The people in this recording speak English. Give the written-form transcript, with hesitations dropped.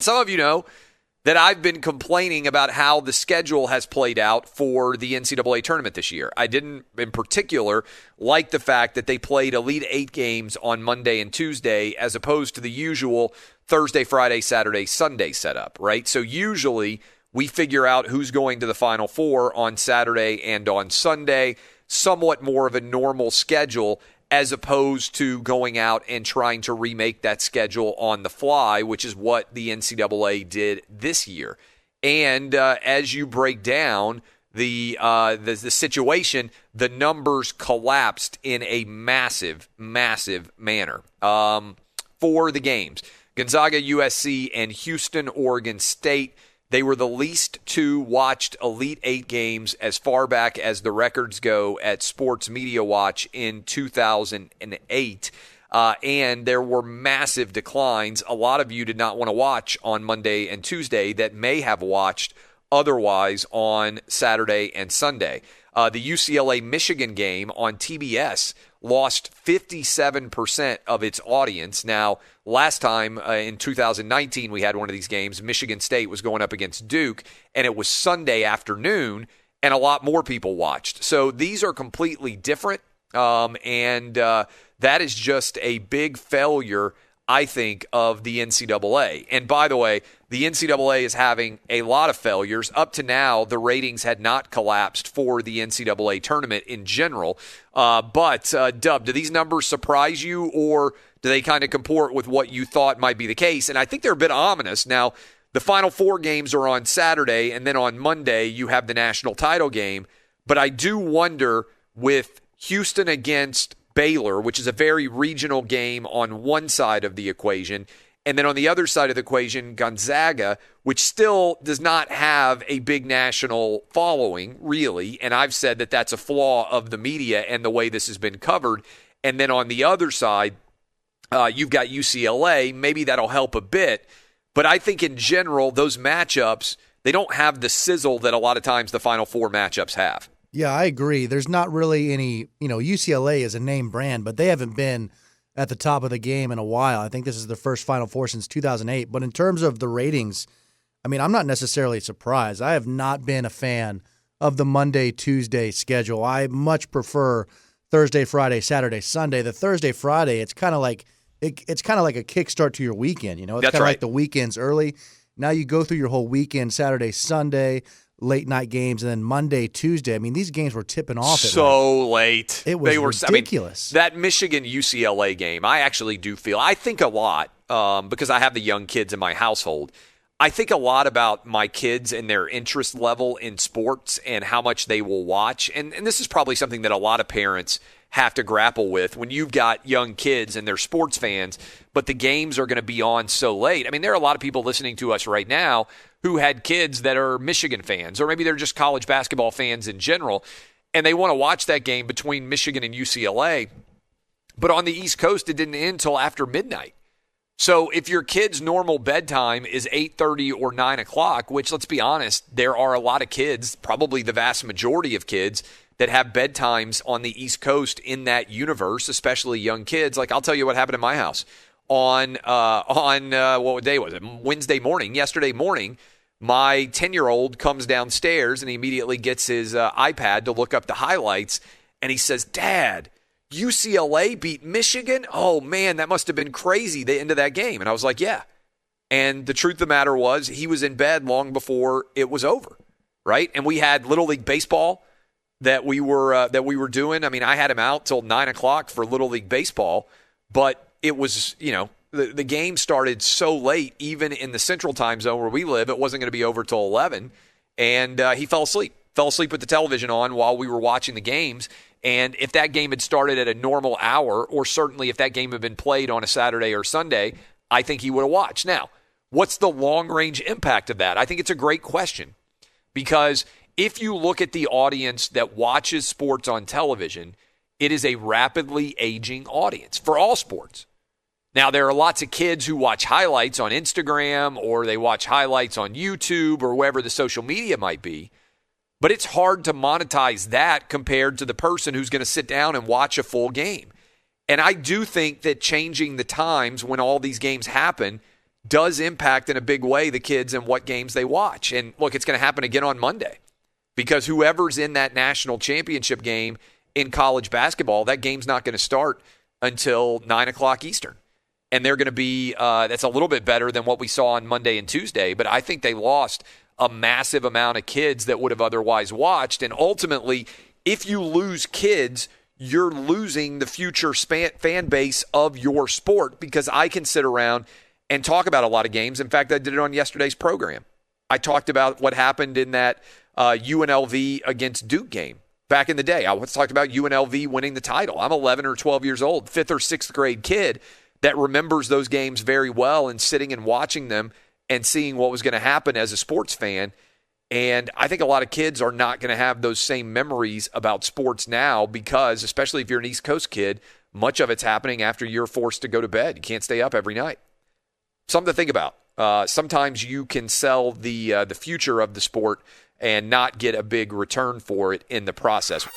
Some of you know that I've been complaining about how the schedule has played out for the NCAA tournament this year. I didn't, in particular, like the fact that they played Elite Eight games on Monday and Tuesday as opposed to the usual Thursday, Friday, Saturday, Sunday setup, right? So usually we figure out who's going to the Final Four on Saturday and on Sunday, somewhat more of a normal schedule as opposed to going out and trying to remake that schedule on the fly, which is what the NCAA did this year. And as you break down the situation, the numbers collapsed in a massive, massive manner for the games. Gonzaga, USC, and Houston, Oregon State. They were the least two watched Elite Eight games as far back as the records go at Sports Media Watch in 2008. And there were massive declines. A lot of you did not want to watch on Monday and Tuesday that may have watched otherwise on Saturday and Sunday. The UCLA-Michigan game on TBS lost 57% of its audience. Now, last time in 2019 we had one of these games, Michigan State was going up against Duke, and it was Sunday afternoon, and a lot more people watched. So these are completely different, and that is just a big failure, I think, of the NCAA. And by the way, the NCAA is having a lot of failures. Up to now, the ratings had not collapsed for the NCAA tournament in general. But, Dub, do these numbers surprise you, or do they kind of comport with what you thought might be the case? And I think they're a bit ominous. Now, the Final Four games are on Saturday, and then on Monday you have the national title game. But I do wonder, with Houston against Baylor, which is a very regional game on one side of the equation, and then on the other side of the equation, Gonzaga, which still does not have a big national following, really. And I've said that that's a flaw of the media and the way this has been covered. And then on the other side, you've got UCLA. Maybe that'll help a bit. But I think in general, those matchups, they don't have the sizzle that a lot of times the Final Four matchups have. Yeah, I agree. There's not really any, UCLA is a name brand, but they haven't been at the top of the game in a while. I think this is their first Final Four since 2008. But in terms of the ratings, I'm not necessarily surprised. I have not been a fan of the Monday, Tuesday schedule. I much prefer Thursday, Friday, Saturday, Sunday. The Thursday, Friday, it's kind of like a kickstart to your weekend. It's kind of like the weekends early. Now you go through your whole weekend, Saturday, Sunday, late night games, and then Monday, Tuesday. These games were tipping off at late. It was ridiculous. That Michigan-UCLA game, I actually do feel, I think a lot, because I have the young kids in my household. I think a lot about my kids and their interest level in sports and how much they will watch. And this is probably something that a lot of parents have to grapple with when you've got young kids and they're sports fans, but the games are going to be on so late. There are a lot of people listening to us right now who had kids that are Michigan fans, or maybe they're just college basketball fans in general, and they want to watch that game between Michigan and UCLA. But on the East Coast, it didn't end until after midnight. So if your kid's normal bedtime is 8:30 or 9 o'clock, which, let's be honest, there are a lot of kids, probably the vast majority of kids, that have bedtimes on the East Coast in that universe, especially young kids. Like, I'll tell you what happened in my house. On what day was it? Wednesday morning, yesterday morning, my 10-year-old comes downstairs and he immediately gets his iPad to look up the highlights, and he says, "Dad, UCLA beat Michigan? Oh, man, that must have been crazy, the end of that game." And I was like, yeah. And the truth of the matter was, he was in bed long before it was over, right? And we had Little League Baseball that we were doing. I had him out till 9 o'clock for Little League Baseball, but it was, the game started so late, even in the central time zone where we live, it wasn't going to be over till 11. And he fell asleep with the television on while we were watching the games. And if that game had started at a normal hour, or certainly if that game had been played on a Saturday or Sunday, I think he would have watched. Now, what's the long-range impact of that? I think it's a great question, because if you look at the audience that watches sports on television, it is a rapidly aging audience for all sports. Now, there are lots of kids who watch highlights on Instagram, or they watch highlights on YouTube, or wherever the social media might be. But it's hard to monetize that compared to the person who's going to sit down and watch a full game. And I do think that changing the times when all these games happen does impact in a big way the kids and what games they watch. And look, it's going to happen again on Monday because whoever's in that national championship game in college basketball, that game's not going to start until 9 o'clock Eastern. And they're going to be, that's a little bit better than what we saw on Monday and Tuesday. But I think they lost a massive amount of kids that would have otherwise watched. And ultimately, if you lose kids, you're losing the future fan base of your sport, because I can sit around and talk about a lot of games. In fact, I did it on yesterday's program. I talked about what happened in that UNLV against Duke game back in the day. I talked about UNLV winning the title. I'm 11 or 12 years old, 5th or 6th grade kid that remembers those games very well and sitting and watching them and seeing what was going to happen as a sports fan. And I think a lot of kids are not going to have those same memories about sports now because, especially if you're an East Coast kid, much of it's happening after you're forced to go to bed. You can't stay up every night. Something to think about. Sometimes you can sell the future of the sport and not get a big return for it in the process.